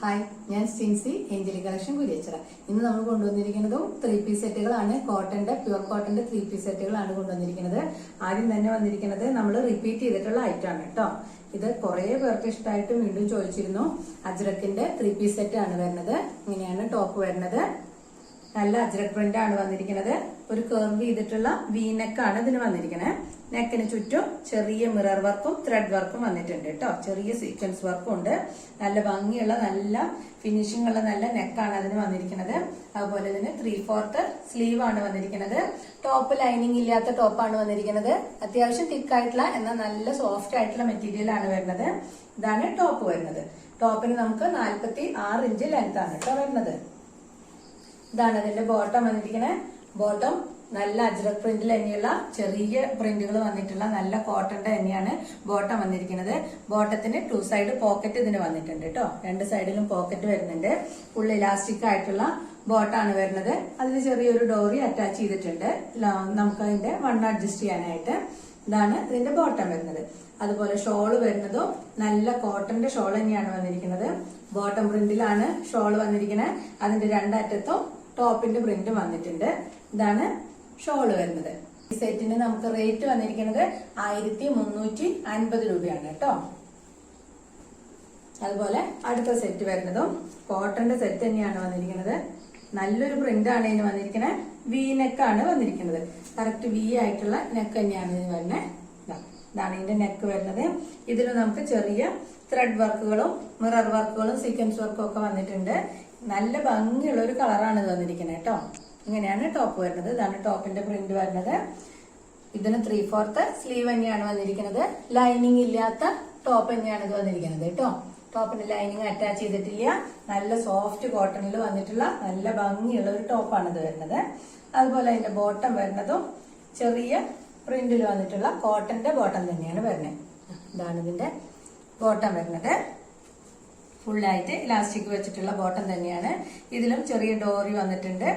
Hi, ഞാൻ സ്റ്റിൻസി Angeli collection Kuriachira. ഇന്ന് നമ്മൾ കൊണ്ടുവന്നിരിക്കുന്നതും 3 പീസ് സെറ്റുകളാണ്. പ്യുവർ കോട്ടന്റെ 3 പീസ് സെറ്റുകളാണ് കൊണ്ടുവന്നിരിക്കുന്നത്. ആദ്യം തന്നെ വന്നിരിക്കുന്നത് നമ്മൾ റിപ്പീറ്റ് ചെയ്തിട്ടുള്ള ഐറ്റം ആണ് കേട്ടോ. ഇത് കുറെ പേർക്ക് ഇഷ്ടമായിട്ട് വീണ്ടും ചോദിച്ചിരുന്നു. അജ്രക്കിന്റെ 3 പീസ് സെറ്റ് ആണ് വരുന്നത്. ഇങ്ങനെയാണ് ടോപ്പ് വരുന്നത്. നല്ല അജ്രക് പ്രിന്റ് ആണ് വന്നിരിക്കുന്നത്. ഒരു കർവ് ചെയ്തിട്ടുള്ള വീനെക്ക് ആണ് ഇതിന് വന്നിരിക്കുന്നത്. നെക്കിന് ചുറ്റും ചെറിയ മിറർ വർക്കും ത്രെഡ് വർക്കും വന്നിട്ടുണ്ട് കേട്ടോ. ചെറിയ സീക്വൻസ് വർക്കും ഉണ്ട്. നല്ല ഭംഗിയുള്ള നല്ല ഫിനിഷിംഗ് ഉള്ള നല്ല നെക്കാണ് അതിന് വന്നിരിക്കുന്നത്. അതുപോലെ ഇതിന് 3/4 സ്ലീവ് ആണ് വന്നിരിക്കുന്നത്. ടോപ്പ് ലൈനിങ് ഇല്ലാത്ത ടോപ്പാണ് വന്നിരിക്കുന്നത്. അത്യാവശ്യം തിക്കായിട്ടുള്ള എന്നാൽ നല്ല സോഫ്റ്റ് ആയിട്ടുള്ള മെറ്റീരിയൽ ആണ് വരുന്നത്. ഇതാണ് ടോപ്പ് വരുന്നത്. ടോപ്പിന് നമുക്ക് 46 ഇഞ്ച് ലെങ്ത് ആണ് കേട്ടോ വരുന്നത്. ഇതാണ് അതിന്റെ ബോട്ടം വന്നിരിക്കുന്നത്. ബോട്ടം നല്ല അജ്രക് പ്രിന്റിൽ തന്നെയുള്ള ചെറിയ പ്രിന്റുകൾ വന്നിട്ടുള്ള നല്ല കോട്ടന്റെ തന്നെയാണ് ബോട്ടം വന്നിരിക്കുന്നത്. ബോട്ടത്തിന് 2 സൈഡ് പോക്കറ്റ് ഇതിന് വന്നിട്ടുണ്ട് കേട്ടോ. 2 സൈഡിലും പോക്കറ്റ് വരുന്നുണ്ട്. ഫുൾ ഇലാസ്റ്റിക് ആയിട്ടുള്ള ബോട്ടാണ് വരുന്നത്. അതിന് ചെറിയൊരു ഡോറി അറ്റാച്ച് ചെയ്തിട്ടുണ്ട്. നമുക്ക് അതിന്റെ വണ്ണം അഡ്ജസ്റ്റ് ചെയ്യാനായിട്ട്. ഇതാണ് ഇതിന്റെ ബോട്ടം വരുന്നത്. അതുപോലെ ഷോള് വരുന്നതും നല്ല കോട്ടന്റെ ഷോൾ തന്നെയാണ് വന്നിരിക്കുന്നത്. ബോട്ടം പ്രിന്റിലാണ് ഷോള് വന്നിരിക്കുന്നത്. അതിന്റെ രണ്ടറ്റത്തും ടോപ്പിന്റെ പ്രിന്റ് വന്നിട്ടുണ്ട്. ഇതാണ് ഷോള് വരുന്നത്. ഈ സെറ്റിന് നമുക്ക് റേറ്റ് വന്നിരിക്കുന്നത് 1350 രൂപയാണ് കേട്ടോ. അതുപോലെ അടുത്ത സെറ്റ് വരുന്നതും കോട്ടന്റെ സെറ്റ് തന്നെയാണ് വന്നിരിക്കുന്നത്. നല്ലൊരു പ്രിന്റ് ആണ് ഇതിന് വന്നിരിക്കുന്നത്. വി നെക്കാണ് വന്നിരിക്കുന്നത്. കറക്റ്റ് വി ആയിട്ടുള്ള നെക്ക് തന്നെയാണ് ഇതിന് വരുന്നത്. ഇതാണ് ഇതിന്റെ നെക്ക് വരുന്നത്. ഇതിൽ നമുക്ക് ചെറിയ ത്രെഡ് വർക്കുകളും മിറർ വർക്കുകളും സീക്വൻസ് വർക്കും ഒക്കെ വന്നിട്ടുണ്ട്. നല്ല ഭംഗിയുള്ള ഒരു കളറാണ് ഇത് വന്നിരിക്കുന്നത് കേട്ടോ. ഇങ്ങനെയാണ് ടോപ്പ് വരുന്നത്. ഇതാണ് ടോപ്പിന്റെ പ്രിന്റ് വരുന്നത്. ഇതിന് 3/4 സ്ലീവ് തന്നെയാണ് വന്നിരിക്കുന്നത്. ലൈനിങ് ഇല്ലാത്ത ടോപ്പ് തന്നെയാണ് ഇത് വന്നിരിക്കുന്നത് കേട്ടോ. ടോപ്പിന് ലൈനിങ് അറ്റാച്ച് ചെയ്തിട്ടില്ല. നല്ല സോഫ്റ്റ് കോട്ടണിൽ വന്നിട്ടുള്ള നല്ല ഭംഗിയുള്ള ഒരു ടോപ്പാണ് ഇത് വരുന്നത്. അതുപോലെ അതിന്റെ ബോട്ടം വരുന്നതും ചെറിയ പ്രിന്റിൽ വന്നിട്ടുള്ള കോട്ടന്റെ ബോട്ടം തന്നെയാണ് വരുന്നത്. ഇതാണ് ഇതിന്റെ ബോട്ടം വരുന്നത്. ഫുള്ളായിട്ട് ഇലാസ്റ്റിക് വെച്ചിട്ടുള്ള ബോട്ടം തന്നെയാണ്. ഇതിലും ചെറിയ ഡോറി വന്നിട്ടുണ്ട്.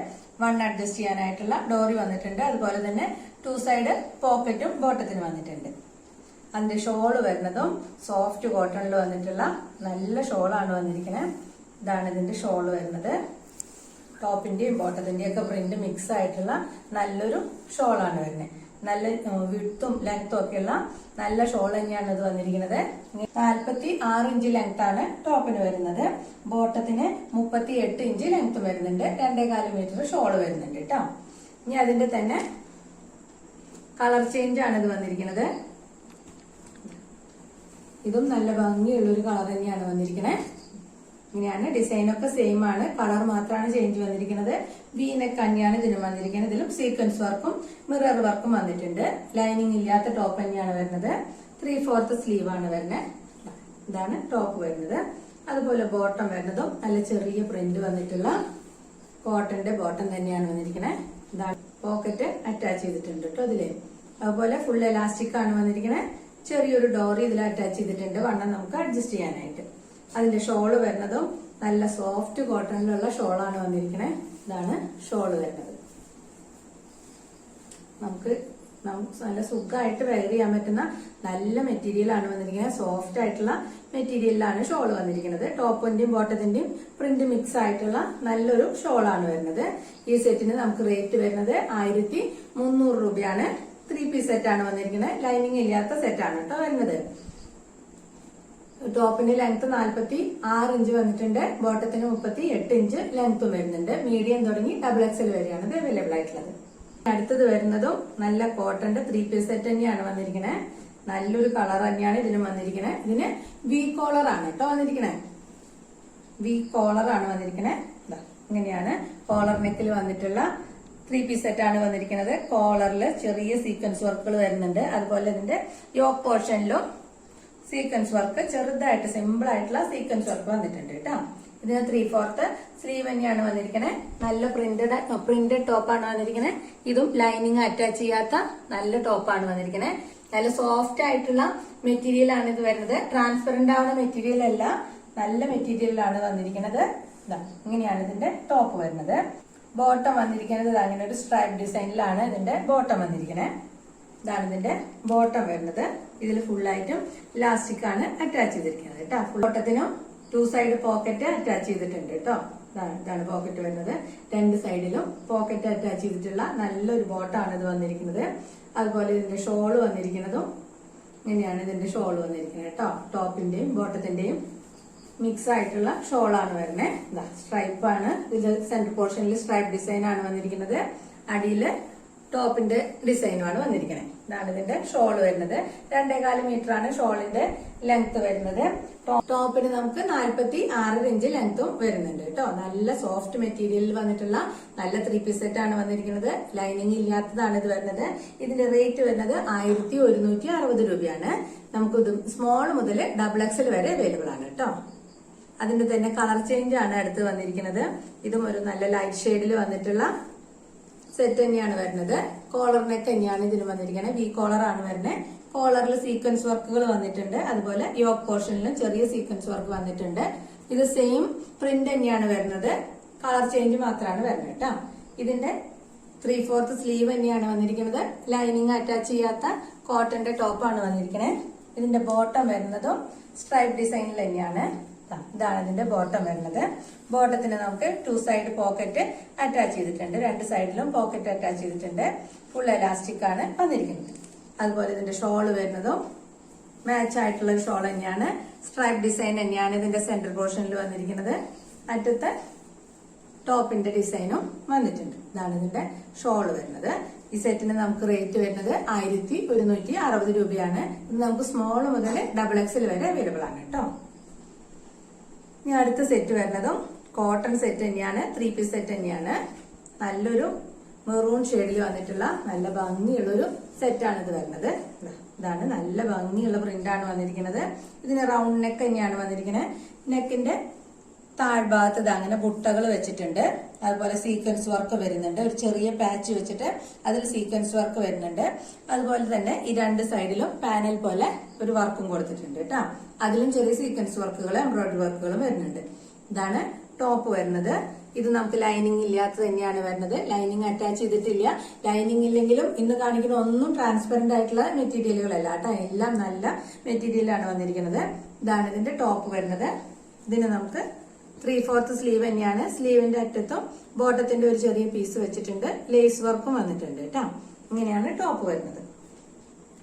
വൺ അഡ്ജസ്റ്റ് ചെയ്യാനായിട്ടുള്ള ഡോറി വന്നിട്ടുണ്ട്. അതുപോലെ തന്നെ 2 സൈഡ് പോക്കറ്റും ബോട്ടത്തിന് വന്നിട്ടുണ്ട്. അതിന്റെ ഷോള് വരുന്നതും സോഫ്റ്റ് കോട്ടണിൽ വന്നിട്ടുള്ള നല്ല ഷോളാണ് വന്നിരിക്കുന്നത്. ഇതാണ് ഇതിന്റെ ഷോള് വരുന്നത്. ടോപ്പിന്റെയും ബോട്ടത്തിന്റെയും ഒക്കെ പ്രിന്റ് മിക്സ് ആയിട്ടുള്ള നല്ലൊരു ഷോളാണ് വരുന്നത്. നല്ല വിഡ്ത്തും ലെങ്ത്തും ഒക്കെയുള്ള നല്ല ഷോൾ തന്നെയാണ് ഇത് വന്നിരിക്കുന്നത്. 46 ഇഞ്ച് ലെങ്ത് ആണ് ടോപ്പിന് വരുന്നത്. ബോട്ടത്തിന് 38 ഇഞ്ച് ലെങ്ത്തും വരുന്നുണ്ട്. 2.25 മീറ്റർ ഷോള് വരുന്നുണ്ട് കേട്ടോ. ഇനി അതിന്റെ തന്നെ കളർ ചേഞ്ച് ആണ് ഇത് വന്നിരിക്കുന്നത്. ഇതും നല്ല ഭംഗിയുള്ള ഒരു കളർ തന്നെയാണ് വന്നിരിക്കുന്നത്. ഇങ്ങനെയാണ് ഡിസൈനൊക്കെ സെയിം ആണ്. കളർ മാത്രമാണ് ചേഞ്ച് വന്നിരിക്കുന്നത്. വീനെക്ക് തന്നെയാണ് ഇതിനും വന്നിരിക്കുന്നത്. ഇതിലും സീക്വൻസ് വർക്കും മിറർ വർക്കും വന്നിട്ടുണ്ട്. ലൈനിങ് ഇല്ലാത്ത ടോപ്പ് തന്നെയാണ് വരുന്നത്. 3/4 സ്ലീവ് ആണ് വരുന്നത്. ഇതാണ് ടോപ്പ് വരുന്നത്. അതുപോലെ ബോട്ടം വരുന്നതും നല്ല ചെറിയ പ്രിന്റ് വന്നിട്ടുള്ള കോട്ടന്റെ ബോട്ടം തന്നെയാണ് വന്നിരിക്കുന്നത്. ഇതാണ് പോക്കറ്റ് അറ്റാച്ച് ചെയ്തിട്ടുണ്ട് കേട്ടോ ഇതില്. അതുപോലെ ഫുൾ എലാസ്റ്റിക് ആണ് വന്നിരിക്കുന്നത്. ചെറിയൊരു ഡോറി ഇതിൽ അറ്റാച്ച് ചെയ്തിട്ടുണ്ട് വണ്ണം നമുക്ക് അഡ്ജസ്റ്റ് ചെയ്യാനായിട്ട്. അതിന്റെ ഷോള് വരുന്നതും നല്ല സോഫ്റ്റ് കോട്ടണിലുള്ള ഷോളാണ് വന്നിരിക്കുന്നത്. ഇതാണ് ഷോള് വരുന്നത്. നമുക്ക് നല്ല സുഖമായിട്ട് വെയർ ചെയ്യാൻ പറ്റുന്ന നല്ല മെറ്റീരിയൽ ആണ് വന്നിരിക്കുന്നത്. സോഫ്റ്റ് ആയിട്ടുള്ള മെറ്റീരിയലിലാണ് ഷോള് വന്നിരിക്കുന്നത്. ടോപ്പിന്റെയും ബോട്ടത്തിന്റെയും പ്രിന്റ് മിക്സ് ആയിട്ടുള്ള നല്ലൊരു ഷോളാണ് വരുന്നത്. ഈ സെറ്റിന് നമുക്ക് റേറ്റ് വരുന്നത് 1300 രൂപയാണ്. 3 പീസ് സെറ്റ് ആണ് വന്നിരിക്കുന്നത്. ലൈനിങ് ഇല്ലാത്ത സെറ്റ് ആണ് കേട്ടോ വരുന്നത്. ടോപ്പിന്റെ ലെങ്ത് 46 ഇഞ്ച് വന്നിട്ടുണ്ട്. ബോട്ടത്തിന് 38 ഇഞ്ച് ലെങ്ത്തും വരുന്നുണ്ട്. മീഡിയം തുടങ്ങി XXL വരെയാണ് ഇത് അവൈലബിൾ ആയിട്ടുള്ളത്. അടുത്തത് വരുന്നതും നല്ല കോട്ടന്റെ 3 പീസ് സെറ്റ് തന്നെയാണ് വന്നിരിക്കുന്നത്. നല്ലൊരു കളർ തന്നെയാണ് ഇതിനും വന്നിരിക്കുന്നത്. ഇതിന് വി കോളർ ആണ് കേട്ടോ വന്നിരിക്കുന്നത്. വി കോളർ ആണ് വന്നിരിക്കുന്നത്. ഇങ്ങനെയാണ് കോളർ നെക്കിൽ വന്നിട്ടുള്ള 3 പീസ് സെറ്റ് ആണ് വന്നിരിക്കുന്നത്. കോളറിൽ ചെറിയ സീക്വൻസ് വർക്കുകൾ വരുന്നുണ്ട്. അതുപോലെ ഇതിന്റെ യോക്ക് പോർഷനിലും സീക്വൻസ് വർക്ക് ചെറുതായിട്ട് സിമ്പിൾ ആയിട്ടുള്ള സീക്വൻസ് വർക്ക് വന്നിട്ടുണ്ട് കേട്ടോ. ഇതിന് 3/4 സ്ലീവ് തന്നെയാണ് വന്നിരിക്കുന്നത്. നല്ല പ്രിന്റഡ് ടോപ്പാണ് വന്നിരിക്കുന്നത്. ഇതും ലൈനിങ് അറ്റാച്ച് ചെയ്യാത്ത നല്ല ടോപ്പാണ് വന്നിരിക്കുന്നത്. നല്ല സോഫ്റ്റ് ആയിട്ടുള്ള മെറ്റീരിയൽ ആണ് ഇത് വരുന്നത്. ട്രാൻസ്പെറന്റ് ആവുന്ന മെറ്റീരിയൽ അല്ല, നല്ല മെറ്റീരിയലാണ് വന്നിരിക്കുന്നത്. ഇങ്ങനെയാണ് ഇതിന്റെ ടോപ്പ് വരുന്നത്. ബോട്ടം വന്നിരിക്കുന്നത് അങ്ങനെ ഒരു സ്ട്രൈപ്പ് ഡിസൈനിലാണ് ഇതിന്റെ ബോട്ടം വന്നിരിക്കുന്നത്. ഇതാണ് ഇതിന്റെ ബോട്ടം വരുന്നത്. ഇതിൽ ഫുള്ളായിട്ടും ഇലാസ്റ്റിക് ആണ് അറ്റാച്ച് ചെയ്തിരിക്കുന്നത് കേട്ടോ. ബോട്ടത്തിനും 2 സൈഡ് പോക്കറ്റ് അറ്റാച്ച് ചെയ്തിട്ടുണ്ട് കേട്ടോ. ഇതാണ് പോക്കറ്റ് വരുന്നത്. 2 സൈഡിലും പോക്കറ്റ് അറ്റാച്ച് ചെയ്തിട്ടുള്ള നല്ലൊരു ബോട്ടാണ് ഇത് വന്നിരിക്കുന്നത്. അതുപോലെ ഇതിന്റെ ഷോള് വന്നിരിക്കുന്നതും ഇങ്ങനെയാണ് ഇതിന്റെ ഷോള് വന്നിരിക്കുന്നത് കേട്ടോ. ടോപ്പിന്റെയും ബോട്ടത്തിന്റെയും മിക്സ് ആയിട്ടുള്ള ഷോളാണ് വരുന്നത്. സ്ട്രൈപ്പ് ആണ് ഇത്. സെന്റർ പോർഷനിൽ സ്ട്രൈപ്പ് ഡിസൈൻ ആണ് വന്നിരിക്കുന്നത്. അടിയില് ടോപ്പിന്റെ ഡിസൈനുമാണ് വന്നിരിക്കുന്നത്. ഇതാണ് ഇതിന്റെ ഷോള് വരുന്നത്. 2.25 മീറ്റർ ആണ് ഷോളിന്റെ ലെങ്ത് വരുന്നത്. ടോപ്പിന് നമുക്ക് 46 ഇഞ്ച് ലെങ്ത്തും വരുന്നുണ്ട് കേട്ടോ. നല്ല സോഫ്റ്റ് മെറ്റീരിയലിൽ വന്നിട്ടുള്ള നല്ല 3 പീസ് സെറ്റ് ആണ് വന്നിരിക്കുന്നത്. ലൈനിങ് ഇല്ലാത്തതാണ് ഇത് വരുന്നത്. ഇതിന്റെ റേറ്റ് വരുന്നത് 1160 രൂപയാണ്. നമുക്കിത് സ്മോൾ മുതൽ XXL വരെ അവൈലബിൾ ആണ് കേട്ടോ. അതിന്റെ തന്നെ കളർ ചേഞ്ച് ആണ് അടുത്ത് വന്നിരിക്കുന്നത്. ഇതും ഒരു നല്ല ലൈറ്റ് ഷെയ്ഡിൽ വന്നിട്ടുള്ള സെറ്റ് തന്നെയാണ് വരുന്നത്. കോളർ നെക്ക് തന്നെയാണ് ഇതിന് വന്നിരിക്കുന്നത്. വി കോളർ ആണ് വരുന്നത്. കോളറിൽ സീക്വൻസ് വർക്കുകൾ വന്നിട്ടുണ്ട്. അതുപോലെ യോക്ക് പോർഷനിലും ചെറിയ സീക്വൻസ് വർക്ക് വന്നിട്ടുണ്ട്. ഇത് സെയിം പ്രിന്റ് തന്നെയാണ് വരുന്നത്. കളർ ചേഞ്ച് മാത്രമാണ് വരുന്നത് കേട്ടോ. ഇതിന്റെ 3/4 സ്ലീവ് തന്നെയാണ് വന്നിരിക്കുന്നത്. ലൈനിങ് അറ്റാച്ച് ചെയ്യാത്ത കോട്ടന്റെ ടോപ്പാണ് വന്നിരിക്കുന്നത്. ഇതിന്റെ ബോട്ടം വരുന്നതും സ്ട്രൈപ്പ് ഡിസൈനിൽ തന്നെയാണ്. ഇതാണ് ഇതിന്റെ ബോട്ടം വരുന്നത്. ബോട്ടത്തിന് നമുക്ക് 2 സൈഡ് പോക്കറ്റ് അറ്റാച്ച് ചെയ്തിട്ടുണ്ട്. 2 സൈഡിലും പോക്കറ്റ് അറ്റാച്ച് ചെയ്തിട്ടുണ്ട്. ഫുൾ എലാസ്റ്റിക് ആണ് വന്നിരിക്കുന്നത്. അതുപോലെ ഇതിന്റെ ഷോള് വരുന്നതും മാച്ച് ആയിട്ടുള്ള ഒരു ഷോൾ തന്നെയാണ്. സ്ട്രൈപ്പ് ഡിസൈൻ തന്നെയാണ് ഇതിന്റെ സെന്റർ പോർഷനിൽ വന്നിരിക്കുന്നത്. അറ്റത്ത് ടോപ്പിന്റെ ഡിസൈനും വന്നിട്ടുണ്ട്. ഇതാണ് ഇതിന്റെ ഷോള് വരുന്നത്. ഈ സെറ്റിന് നമുക്ക് റേറ്റ് വരുന്നത് 1160 രൂപയാണ്. ഇത് നമുക്ക് സ്മോൾ മുതൽ XXL വരെ അവൈലബിൾ ആണ് കേട്ടോ. ഇനി അടുത്ത സെറ്റ് വരുന്നതും കോട്ടൺ സെറ്റ് തന്നെയാണ്. 3 പീസ് സെറ്റ് തന്നെയാണ്. നല്ലൊരു മെറൂൺ ഷെയ്ഡിൽ വന്നിട്ടുള്ള നല്ല ഭംഗിയുള്ളൊരു സെറ്റാണ് ഇത് വരുന്നത്. ഇതാണ് നല്ല ഭംഗിയുള്ള പ്രിന്റ് ആണ് വന്നിരിക്കുന്നത്. ഇതിന് റൗണ്ട് നെക്ക് തന്നെയാണ് വന്നിരിക്കുന്നത്. നെക്കിന്റെ താഴ്ഭാഗത്ത് ഇത് അങ്ങനെ ബുട്ടകൾ വെച്ചിട്ടുണ്ട്. അതുപോലെ സീക്വൻസ് വർക്ക് വരുന്നുണ്ട്. ഒരു ചെറിയ പാച്ച് വെച്ചിട്ട് അതിൽ സീക്വൻസ് വർക്ക് വരുന്നുണ്ട്. അതുപോലെ തന്നെ ഈ 2 സൈഡിലും പാനൽ പോലെ ഒരു വർക്കും കൊടുത്തിട്ടുണ്ട് കേട്ടോ. അതിലും ചെറിയ സീക്വൻസ് വർക്കുകൾ എംബ്രോയിഡറി വർക്കുകളും വരുന്നുണ്ട്. ഇതാണ് ടോപ്പ് വരുന്നത്. ഇത് നമുക്ക് ലൈനിങ് ഇല്ലാത്തത് തന്നെയാണ് വരുന്നത്. ലൈനിങ് അറ്റാച്ച് ചെയ്തിട്ടില്ല. ലൈനിങ് ഇല്ലെങ്കിലും ഇന്ന് കാണിക്കുന്ന ഒന്നും ട്രാൻസ്പെറന്റ് ആയിട്ടുള്ള മെറ്റീരിയലുകളല്ല കേട്ടോ. എല്ലാം നല്ല മെറ്റീരിയലാണ് വന്നിരിക്കുന്നത്. ഇതാണ് ഇതിന്റെ ടോപ്പ് വരുന്നത്. ഇതിന് നമുക്ക് 3/4 സ്ലീവ് തന്നെയാണ്. സ്ലീവിന്റെ അറ്റത്തും ബോട്ടത്തിന്റെ ഒരു ചെറിയ പീസ് വെച്ചിട്ടുണ്ട്. ലേസ് വർക്കും വന്നിട്ടുണ്ട് കേട്ടോ. ഇങ്ങനെയാണ് ടോപ്പ് വരുന്നത്.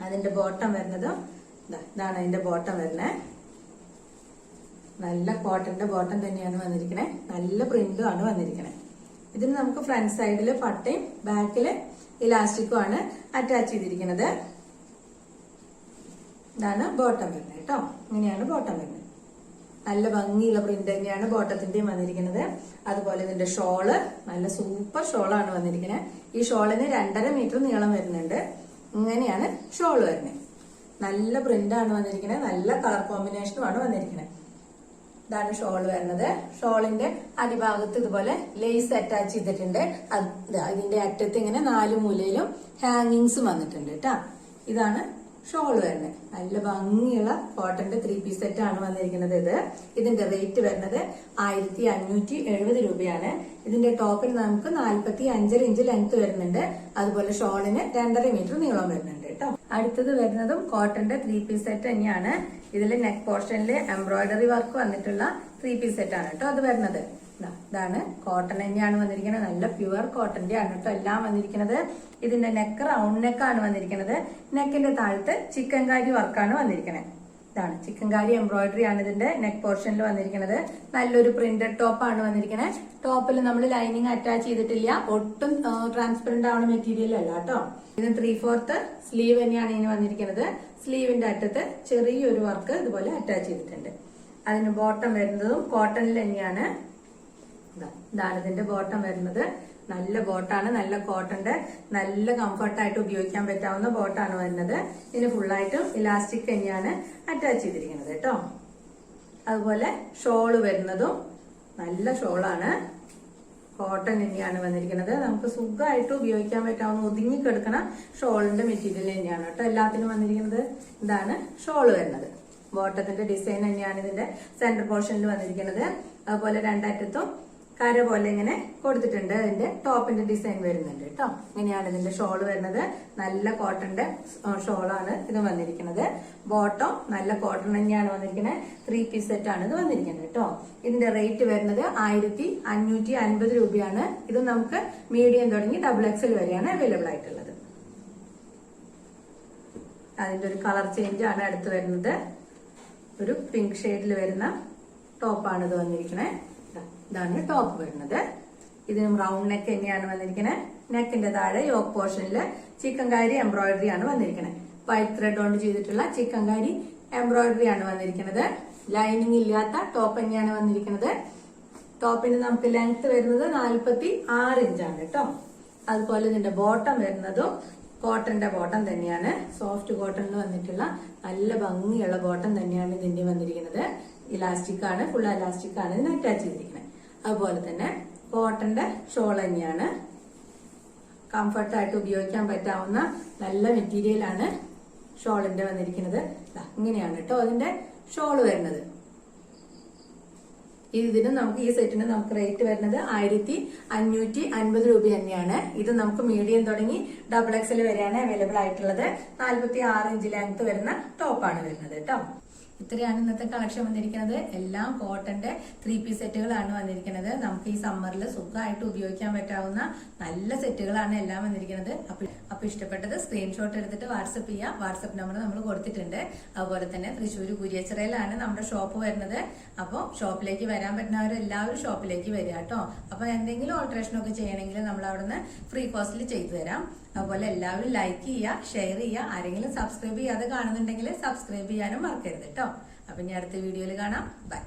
അതിന്റെ ബോട്ടം വരുന്നത് ഇതാണ് അതിന്റെ ബോട്ടം വരുന്നത്. നല്ല കോട്ടന്റെ ബോട്ടം തന്നെയാണ് വന്നിരിക്കുന്നത്. നല്ല പ്രിന്റും ആണ് വന്നിരിക്കുന്നത്. ഇതിന് നമുക്ക് ഫ്രണ്ട് സൈഡില് പട്ടയും ബാക്കില് ഇലാസ്റ്റിക്കും ആണ് അറ്റാച്ച് ചെയ്തിരിക്കുന്നത്. ഇതാണ് ബോട്ടം വരുന്നത് കേട്ടോ. ഇങ്ങനെയാണ് ബോട്ടം വരുന്നത്. നല്ല ഭംഗിയുള്ള പ്രിന്റ് തന്നെയാണ് ബോട്ടത്തിന്റെയും വന്നിരിക്കുന്നത്. അതുപോലെ ഇതിന്റെ ഷോള് നല്ല സൂപ്പർ ഷോളാണ് വന്നിരിക്കുന്നത്. ഈ ഷോളിന് 2.5 മീറ്റർ നീളം വരുന്നുണ്ട്. ഇങ്ങനെയാണ് ഷോള് വരുന്നത്. നല്ല പ്രിന്റ് ആണ് വന്നിരിക്കുന്നത്. നല്ല കളർ കോമ്പിനേഷനുമാണ് വന്നിരിക്കുന്നത്. ഇതാണ് ഷോള് വരുന്നത്. ഷോളിന്റെ അടിഭാഗത്ത് ഇതുപോലെ ലേസ് അറ്റാച്ച് ചെയ്തിട്ടുണ്ട്. ഇതിന്റെ അറ്റത്ത് ഇങ്ങനെ 4 മൂലയിലും ഹാങ്ങിങ്സും വന്നിട്ടുണ്ട് കേട്ടോ. ഇതാണ് ഷോൾ വരുന്നത്. നല്ല ഭംഗിയുള്ള കോട്ടന്റെ 3 പീസ് സെറ്റ് ആണ് വന്നിരിക്കുന്നത്. ഇതിന്റെ റേറ്റ് വരുന്നത് 1570 രൂപയാണ്. ഇതിന്റെ ടോപ്പിന് നമുക്ക് 45 ഇഞ്ച് ലെങ്ത് വരുന്നുണ്ട്. അതുപോലെ ഷോളിന് 2.5 മീറ്റർ നീളം വരുന്നുണ്ട് കേട്ടോ. അടുത്തത് വരുന്നതും കോട്ടന്റെ 3 പീസ് സെറ്റ് തന്നെയാണ്. ഇതിൽ നെക്ക് പോർഷനിൽ എംബ്രോയിഡറി വർക്ക് വന്നിട്ടുള്ള 3 പീസ് സെറ്റ് ആണ് കേട്ടോ അത് വരുന്നത്. ഇതാണ് കോട്ടൺ തന്നെയാണ് വന്നിരിക്കുന്നത്. നല്ല പ്യുവർ കോട്ടന്റെ ആണ് കേട്ടോ എല്ലാം വന്നിരിക്കുന്നത്. ഇതിന്റെ നെക്ക് റൗണ്ട് നെക്കാണ് വന്നിരിക്കുന്നത്. നെക്കിന്റെ താഴത്ത് ചിക്കൻകാരി വർക്കാണ് വന്നിരിക്കുന്നത്. ഇതാണ് ചിക്കൻകാരി എംബ്രോയിഡറി ആണ് ഇതിന്റെ നെക്ക് പോർഷനിൽ വന്നിരിക്കുന്നത്. നല്ലൊരു പ്രിന്റഡ് ടോപ്പ് ആണ് വന്നിരിക്കുന്നത്. ടോപ്പിൽ നമ്മൾ ലൈനിങ് അറ്റാച്ച് ചെയ്തിട്ടില്ല. ഒട്ടും ട്രാൻസ്പെറന്റ് ആവുന്ന മെറ്റീരിയൽ അല്ല കേട്ടോ. ഇത് 3/4 സ്ലീവ് തന്നെയാണ് ഇതിന് വന്നിരിക്കുന്നത്. സ്ലീവിന്റെ അറ്റത്ത് ചെറിയൊരു വർക്ക് ഇതുപോലെ അറ്റാച്ച് ചെയ്തിട്ടുണ്ട്. അതിന് ബോട്ടം വരുന്നതും കോട്ടണിൽ തന്നെയാണ്. ഇതാണ് ഇതിന്റെ ബോട്ടം വരുന്നത്. നല്ല ബോട്ടാണ്. നല്ല കോട്ടന്റെ നല്ല കംഫർട്ടായിട്ട് ഉപയോഗിക്കാൻ പറ്റാവുന്ന ബോട്ടാണ് വരുന്നത്. ഇതിന് ഫുള്ളായിട്ടും ഇലാസ്റ്റിക് തന്നെയാണ് അറ്റാച്ച് ചെയ്തിരിക്കുന്നത് കേട്ടോ. അതുപോലെ ഷോള് വരുന്നതും നല്ല ഷോളാണ്. കോട്ടൺ തന്നെയാണ് വന്നിരിക്കുന്നത്. നമുക്ക് സുഖമായിട്ട് ഉപയോഗിക്കാൻ പറ്റാവുന്ന ഒതുങ്ങിക്കെടുക്കണ ഷോളിന്റെ മെറ്റീരിയൽ തന്നെയാണ് കേട്ടോ എല്ലാത്തിനും വന്നിരിക്കുന്നത്. ഇതാണ് ഷോള് വരുന്നത്. ബോട്ടത്തിന്റെ ഡിസൈൻ തന്നെയാണ് ഇതിന്റെ സെന്റർ പോർഷനിൽ വന്നിരിക്കുന്നത്. അതുപോലെ 2 അറ്റത്തും കര പോലെ ഇങ്ങനെ കൊടുത്തിട്ടുണ്ട്. അതിന്റെ ടോപ്പിന്റെ ഡിസൈൻ വരുന്നുണ്ട് കേട്ടോ. ഇങ്ങനെയാണ് ഇതിന്റെ ഷോള് വരുന്നത്. നല്ല കോട്ടന്റെ ഷോളാണ് ഇത് വന്നിരിക്കുന്നത്. ബോട്ടം നല്ല കോട്ടൺ തന്നെയാണ് വന്നിരിക്കുന്നത്. 3 പീസ് സെറ്റ് ആണ് ഇത് വന്നിരിക്കുന്നത് കേട്ടോ. ഇതിന്റെ റേറ്റ് വരുന്നത് 1550 രൂപയാണ്. ഇത് നമുക്ക് മീഡിയം തുടങ്ങി XXL വരെയാണ് അവൈലബിൾ ആയിട്ടുള്ളത്. അതിന്റെ ഒരു കളർ ചേഞ്ച് ആണ് അടുത്ത് വരുന്നത്. ഒരു പിങ്ക് ഷെയ്ഡിൽ വരുന്ന ടോപ്പാണ് ഇത് വന്നിരിക്കുന്നത്. ഇതാണ് ടോപ്പ് വരുന്നത്. ഇതിനും റൗണ്ട് നെക്ക് തന്നെയാണ് വന്നിരിക്കുന്നത്. നെക്കിന്റെ താഴെ യോക്ക് പോർഷനിൽ ചിക്കൻകാരി എംബ്രോയിഡറി ആണ് വന്നിരിക്കുന്നത്. വൈറ്റ് ത്രെഡ് കൊണ്ട് ചെയ്തിട്ടുള്ള ചിക്കൻകാരി എംബ്രോയിഡറി ആണ് വന്നിരിക്കുന്നത്. ലൈനിങ് ഇല്ലാത്ത ടോപ്പ് തന്നെയാണ് വന്നിരിക്കുന്നത്. ടോപ്പിന് നമുക്ക് ലെങ്ത് വരുന്നത് 46 ഇഞ്ചാണ് കേട്ടോ. അതുപോലെ ഇതിന്റെ ബോട്ടം വരുന്നതും കോട്ടന്റെ ബോട്ടം തന്നെയാണ്. സോഫ്റ്റ് കോട്ടണിൽ വന്നിട്ടുള്ള നല്ല ഭംഗിയുള്ള ബോട്ടം തന്നെയാണ് ഇതിന്റെ വന്നിരിക്കുന്നത്. ഇലാസ്റ്റിക് ആണ്, ഫുൾ ഇലാസ്റ്റിക് ആണ് ഇതിന് അറ്റാച്ച് ചെയ്തിരിക്കുന്നത്. അതുപോലെ തന്നെ കോട്ടന്റെ ഷോൾ തന്നെയാണ്. കംഫർട്ടായിട്ട് ഉപയോഗിക്കാൻ പറ്റാവുന്ന നല്ല മെറ്റീരിയൽ ആണ് ഷോളിന്റെ വന്നിരിക്കുന്നത്. ഇങ്ങനെയാണ് കേട്ടോ അതിന്റെ ഷോള് വരുന്നത്. ഇതിന് നമുക്ക് ഈ സെറ്റിന് നമുക്ക് റേറ്റ് വരുന്നത് 1550 രൂപ തന്നെയാണ്. ഇത് നമുക്ക് മീഡിയം തുടങ്ങി XXL വരെയാണ് അവൈലബിൾ ആയിട്ടുള്ളത്. 46 ഇഞ്ച് ലെങ്ത് വരുന്ന ടോപ്പാണ് വരുന്നത് കേട്ടോ. ഇത്രയാണ് ഇന്നത്തെ കളക്ഷൻ വന്നിരിക്കുന്നത്. എല്ലാം കോട്ടന്റെ 3 പീസ് സെറ്റുകളാണ് വന്നിരിക്കുന്നത്. നമുക്ക് ഈ സമ്മറിൽ സുഖമായിട്ട് ഉപയോഗിക്കാൻ പറ്റാവുന്ന നല്ല സെറ്റുകളാണ് എല്ലാം വന്നിരിക്കുന്നത്. അപ്പൊ ഇഷ്ടപ്പെട്ടത് സ്ക്രീൻഷോട്ട് എടുത്തിട്ട് വാട്സപ്പ് ചെയ്യുക. വാട്സപ്പ് നമ്പർ നമ്മൾ കൊടുത്തിട്ടുണ്ട്. അതുപോലെ തന്നെ തൃശ്ശൂർ കുരിയച്ചിറയിലാണ് നമ്മുടെ ഷോപ്പ് വരുന്നത്. അപ്പോൾ ഷോപ്പിലേക്ക് വരാൻ പറ്റുന്നവരെല്ലാവരും ഷോപ്പിലേക്ക് വരിക കേട്ടോ. അപ്പൊ എന്തെങ്കിലും ഓൾട്ടറേഷൻ ഒക്കെ ചെയ്യണമെങ്കിൽ നമ്മൾ അവിടുന്ന് ഫ്രീ കോസ്റ്റിൽ ചെയ്തു തരാം. അതുപോലെ എല്ലാവരും ലൈക്ക് ചെയ്യുക, ഷെയർ ചെയ്യുക. ആരെങ്കിലും സബ്സ്ക്രൈബ് ചെയ്യാതെ കാണുന്നുണ്ടെങ്കിൽ സബ്സ്ക്രൈബ് ചെയ്യാനും മറക്കരുത് കേട്ടോ. അപ്പൊ ഇനി അടുത്ത വീഡിയോയിൽ കാണാം. ബൈ.